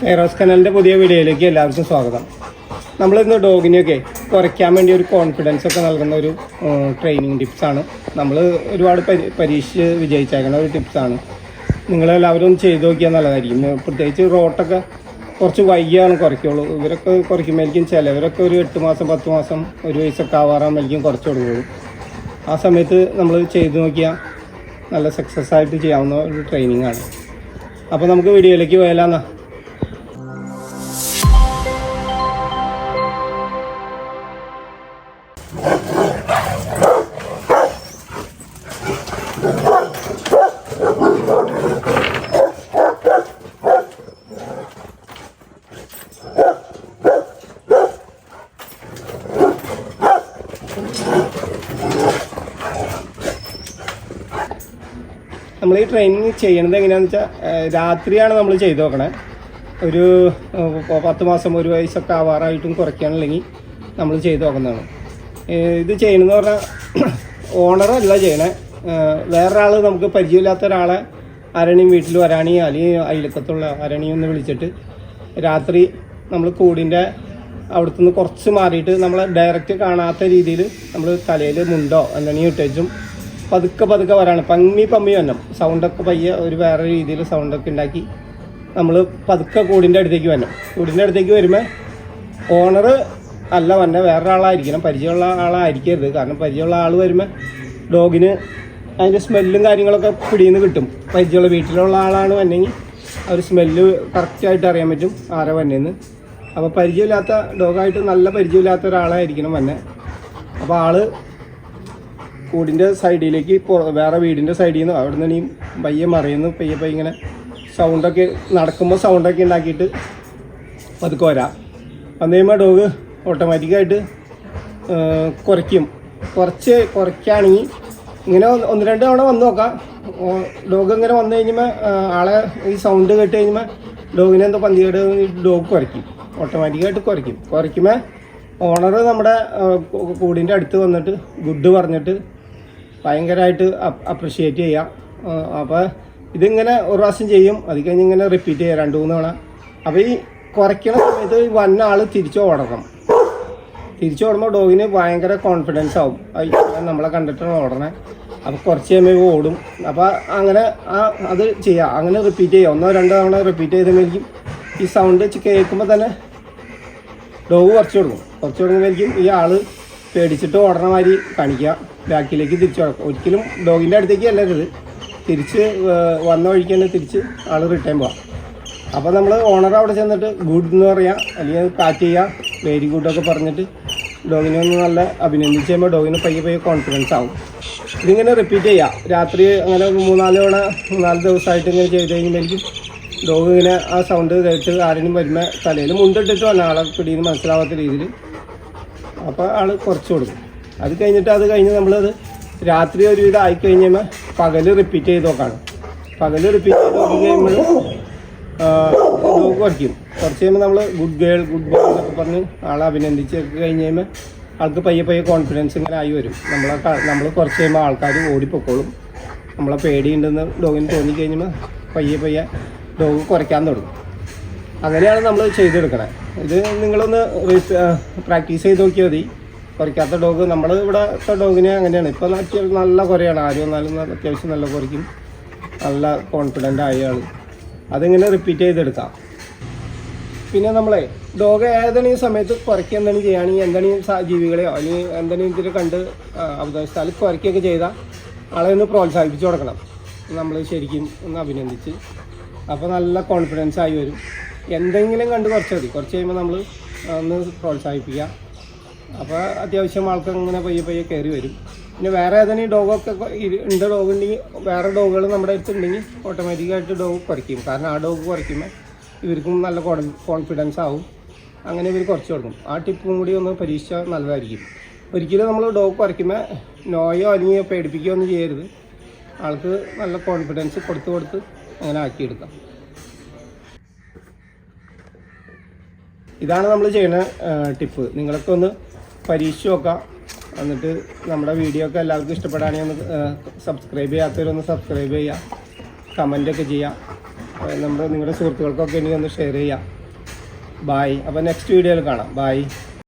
Eros കനലിൻ്റെ പുതിയ വീഡിയോയിലേക്ക് എല്ലാവർക്കും സ്വാഗതം. നമ്മളിന്ന് ഡോഗിനെയൊക്കെ കുറയ്ക്കാൻ വേണ്ടി ഒരു കോൺഫിഡൻസ് ഒക്കെ നൽകുന്ന ഒരു ട്രെയിനിങ് ടിപ്സാണ്. നമ്മൾ ഒരുപാട് പരീക്ഷിച്ച് വിജയിച്ചേക്കുന്ന ഒരു ടിപ്സാണ്. നിങ്ങളെല്ലാവരും ഒന്ന് ചെയ്ത് നോക്കിയാൽ നല്ലതായിരിക്കും. പ്രത്യേകിച്ച് റോട്ടൊക്കെ കുറച്ച് വൈകിയാണ് കുറയ്ക്കുള്ളൂ. ഇവരൊക്കെ കുറയ്ക്കുമ്പോഴേക്കും ചിലവരൊക്കെ ഒരു 8 മാസം 10 മാസം 1 വയസ്സൊക്കെ ആവാറാകുമ്പോഴേക്കും കുറച്ച് കൊടുക്കുള്ളൂ. ആ സമയത്ത് നമ്മൾ ചെയ്ത് നോക്കിയാൽ നല്ല സക്സസ് ആയിട്ട് ചെയ്യാവുന്ന ഒരു ട്രെയിനിങ് ആണ്. അപ്പോൾ നമുക്ക് വീഡിയോയിലേക്ക് പോയാലാന്നാ. നമ്മൾ ഈ ട്രെയിനിങ് ചെയ്യണത് എങ്ങനെയാണെന്ന് വെച്ചാൽ രാത്രിയാണ് നമ്മൾ ചെയ്ത് നോക്കണേ. ഒരു 10 മാസം 1 വയസ്സൊക്കെ ആവാറായിട്ടും കുറയ്ക്കുകയാണെങ്കിൽ നമ്മൾ ചെയ്ത് നോക്കുന്നതാണ്. ഇത് ചെയ്യണമെന്ന് പറഞ്ഞാൽ ഓണറല്ല ചെയ്യണേ. വേറൊരാൾ, നമുക്ക് പരിചയമില്ലാത്ത ഒരാളെ അരണിയും വീട്ടിൽ വരാണി അല്ലെങ്കിൽ അയലക്കത്തുള്ള അരണിയും ഒന്ന് വിളിച്ചിട്ട് രാത്രി നമ്മൾ കൂടിൻ്റെ അവിടുന്ന് കുറച്ച് മാറിയിട്ട് നമ്മൾ ഡയറക്റ്റ് കാണാത്ത രീതിയിൽ നമ്മൾ തലയിൽ മുണ്ടോ എന്തെങ്കിലും ഇട്ടേച്ചും പതുക്കെ വരാണ്. പമ്മി വരണം. സൗണ്ടൊക്കെ പയ്യെ ഒരു വേറെ രീതിയിൽ സൗണ്ടൊക്കെ ഉണ്ടാക്കി നമ്മൾ പതുക്കെ കൂടിൻ്റെ അടുത്തേക്ക് വരണം. കൂടിൻ്റെ അടുത്തേക്ക് വരുമ്പോൾ ഓണർ അല്ല വന്നെ, വേറൊരാളായിരിക്കണം. പരിചയമുള്ള ആളായിരിക്കരുത്. കാരണം പരിചയമുള്ള ആൾ വരുമ്പോൾ ഡോഗിന് അതിൻ്റെ സ്മെല്ലും കാര്യങ്ങളൊക്കെ പിടിയിൽ കിട്ടും. പരിചയമുള്ള വീട്ടിലുള്ള ആളാണ് വന്നെങ്കിൽ ആ ഒരു സ്മെല്ല് കറക്റ്റായിട്ട് അറിയാൻ പറ്റും ആരാ വന്നേന്ന്. അപ്പോൾ പരിചയമില്ലാത്ത ഡോഗായിട്ട് നല്ല പരിചയമില്ലാത്ത ഒരാളായിരിക്കണം വന്നെ. അപ്പോൾ ആൾ കൂടിൻ്റെ സൈഡിലേക്ക് വേറെ വീടിൻ്റെ സൈഡിൽ നിന്ന് അവിടെ നിന്ന് ഇനിയും പയ്യെ മറിയുന്നു. പയ്യെ ഇങ്ങനെ സൗണ്ടൊക്കെ നടക്കുമ്പോൾ സൗണ്ടൊക്കെ ഉണ്ടാക്കിയിട്ട് പതുക്കെ വരാം. വന്നു കഴിയുമ്പോൾ ഡോഗ് ഓട്ടോമാറ്റിക്കായിട്ട് കുറയ്ക്കുകയാണെങ്കിൽ ഇങ്ങനെ 1-2 തവണ വന്ന് നോക്കാം. ഡോഗ് ഇങ്ങനെ വന്നു കഴിഞ്ഞപ്പോൾ ആളെ ഈ സൗണ്ട് കേട്ട് കഴിയുമ്പോൾ ഡോഗിനെ എന്തോ പന്തികേട് ഡോഗ് കുറയ്ക്കും. ഓട്ടോമാറ്റിക്കായിട്ട് കുറയ്ക്കുമ്പോൾ ഓണർ നമ്മുടെ കൂടിൻ്റെ അടുത്ത് വന്നിട്ട് ഗുഡ് പറഞ്ഞിട്ട് ഭയങ്കരമായിട്ട് അപ്രിഷ്യേറ്റ് ചെയ്യാം. അപ്പോൾ ഇതിങ്ങനെ ഒരു പ്രാവശ്യം ചെയ്യും, അത് കഴിഞ്ഞ് ഇങ്ങനെ റിപ്പീറ്റ് ചെയ്യാം 2-3 തവണ. അപ്പോൾ ഈ കുറയ്ക്കണ സമയത്ത് വന്ന ആൾ തിരിച്ചു ഓടുമ്പോൾ ഡോഗിന് ഭയങ്കര കോൺഫിഡൻസ് ആവും. നമ്മളെ കണ്ടിട്ടാണ് ഓടണേ. അപ്പോൾ കുറച്ച് കഴിയുമ്പോൾ ഓടും. അപ്പോൾ അങ്ങനെ അത് ചെയ്യാം. അങ്ങനെ റിപ്പീറ്റ് ചെയ്യുക. 1-2 തവണ റിപ്പീറ്റ് ചെയ്തെങ്കിൽ ഈ സൗണ്ട് കേൾക്കുമ്പോൾ തന്നെ ഡോഗ് കുറച്ച് കൊടുക്കുമ്പോഴേക്കും ഈ ആൾ പേടിച്ചിട്ട് ഓടണ മാതിരി കാണിക്കുക. ബാക്കിലേക്ക് തിരിച്ചു കിടക്കും. ഒരിക്കലും ഡോഗിൻ്റെ അടുത്തേക്ക് അല്ലരുത്, തിരിച്ച് വന്ന വഴിക്ക് തന്നെ തിരിച്ച് ആൾ റിട്ടേൺ പോവാം. അപ്പോൾ നമ്മൾ ഓണർ അവിടെ ചെന്നിട്ട് ഗുഡ് എന്ന് പറയാം, അല്ലെങ്കിൽ കാറ്റ് ചെയ്യുക, വെരി ഗുഡൊക്കെ പറഞ്ഞിട്ട് ഡോഗിനെ ഒന്ന് നല്ല അഭിനന്ദിച്ച് കഴിയുമ്പോൾ ഡോഗിന് പയ്യെ കോൺഫിഡൻസ് ആവും. ഇതിങ്ങനെ റിപ്പീറ്റ് ചെയ്യുക. രാത്രി അങ്ങനെ 3-4 ദിവസമായിട്ട് ഇങ്ങനെ ചെയ്ത് കഴിയുമ്പോഴേക്കും ഡോഗ് ഇങ്ങനെ ആ സൗണ്ട് കേട്ട് ആരെങ്കിലും വരുമ്പോൾ തലയിൽ മുണ്ടിട്ടിട്ട് വന്ന ആളെ പിടിയിൽ മനസ്സിലാവാത്ത രീതിയിൽ അപ്പോൾ ആൾ കുറച്ച് കൊടുക്കും. അത് കഴിഞ്ഞ് നമ്മളത് രാത്രി ഒരുവിധം ആയിക്കഴിഞ്ഞാൽ പകൽ റിപ്പീറ്റ് ചെയ്ത് നോക്കാണ്. പകൽ റിപ്പീറ്റ് ചെയ്ത് നോക്കി കഴിയുമ്പോൾ ഡോഗ് കുറയ്ക്കും. കുറച്ച് കഴിയുമ്പോൾ നമ്മൾ ഗുഡ് ഗേൾ എന്നൊക്കെ പറഞ്ഞ് ആളെ അഭിനന്ദിച്ച് കഴിഞ്ഞ് കഴിയുമ്പോൾ ആൾക്ക് പയ്യെ കോൺഫിഡൻസ് ഇങ്ങനെ ആയി വരും. നമ്മൾ കുറച്ച് കഴിയുമ്പോൾ ആൾക്കാർ ഓടിപ്പൊക്കോളും. നമ്മളെ പേടിയുണ്ടെന്ന് ഡോഗിന് തോന്നിക്കഴിഞ്ഞാൽ പയ്യെ ഡോഗ് കുറയ്ക്കാൻ തുടങ്ങും. അങ്ങനെയാണ് നമ്മൾ ചെയ്തെടുക്കണേ. ഇത് നിങ്ങളൊന്ന് പ്രാക്ടീസ് ചെയ്ത് നോക്കിയാൽ മതി. കുറയ്ക്കാത്ത ഡോഗ്, നമ്മൾ ഇവിടുത്തെ ഡോഗിനെ അങ്ങനെയാണ്. ഇപ്പോൾ നല്ല കുറയാണ്. ആരും വന്നാലും അത്യാവശ്യം നല്ല കുറയ്ക്കും. നല്ല കോൺഫിഡൻ്റ് ആയ ആൾ. അതിങ്ങനെ റിപ്പീറ്റ് ചെയ്തെടുക്കാം. പിന്നെ നമ്മളെ ഡോഗ് ഏതെങ്കിലും സമയത്ത് കുറയ്ക്കുക എന്തെങ്കിലും ചെയ്യുകയാണെങ്കിൽ എന്തെങ്കിലും ജീവികളെയോ അല്ലെങ്കിൽ എന്തെങ്കിലും ഇതിൽ കണ്ട് അവതരിച്ചാൽ കുറയ്ക്കുകയൊക്കെ ചെയ്താൽ ആളെ ഒന്ന് പ്രോത്സാഹിപ്പിച്ച് കൊടുക്കണം. നമ്മൾ ശരിക്കും ഒന്ന് അഭിനന്ദിച്ച് അപ്പോൾ നല്ല കോൺഫിഡൻസ് ആയി വരും. എന്തെങ്കിലും കണ്ട് കുറച്ചാൽ മതി. കുറച്ച് കഴിയുമ്പോൾ നമ്മൾ ഒന്ന് പ്രോത്സാഹിപ്പിക്കുക. അപ്പോൾ അത്യാവശ്യം ആൾക്ക് അങ്ങനെ പയ്യെ കയറി വരും. പിന്നെ വേറെ ഏതെങ്കിലും ഡോഗൊക്കെ ഡോഗ് ഉണ്ടെങ്കിൽ വേറെ ഡോഗുകൾ നമ്മുടെ അടുത്തുണ്ടെങ്കിൽ ഓട്ടോമാറ്റിക്കായിട്ട് ഡോഗ് കുറയ്ക്കും. കാരണം ആ ഡോഗ് കുറയ്ക്കുമ്പോൾ ഇവർക്കും നല്ല കോൺഫിഡൻസ് ആവും. അങ്ങനെ ഇവർ കുറച്ച് കൊടുക്കും. ആ ടിപ്പും കൂടി ഒന്ന് പരീക്ഷിച്ചാൽ നല്ലതായിരിക്കും. ഒരിക്കലും നമ്മൾ ഡോഗ് കുറയ്ക്കുമ്പോൾ നോയോ അല്ലെങ്കിൽ പേടിപ്പിക്കുകയോ ഒന്നും ചെയ്യരുത്. ആൾക്ക് നല്ല കോൺഫിഡൻസ് കൊടുത്ത് അങ്ങനെ ആക്കിയെടുക്കാം. ഇതാണ് നമ്മൾ ചെയ്യുന്ന ടിപ്പ്. നിങ്ങളൊക്കെ ഒന്ന് പരീക്ഷിച്ച് നോക്കാം. എന്നിട്ട് നമ്മുടെ വീഡിയോ ഒക്കെ എല്ലാവർക്കും ഇഷ്ടപ്പെടാണെങ്കിൽ ഒന്ന് സബ്സ്ക്രൈബ് ചെയ്യാത്തവരൊന്ന് സബ്സ്ക്രൈബ് ചെയ്യുക, കമൻ്റൊക്കെ ചെയ്യുക. നിങ്ങളുടെ സുഹൃത്തുക്കൾക്കൊക്കെ ഇനി ഒന്ന് ഷെയർ ചെയ്യാം. ബായ്. അപ്പോൾ നെക്സ്റ്റ് വീഡിയോയിൽ കാണാം. ബായ്.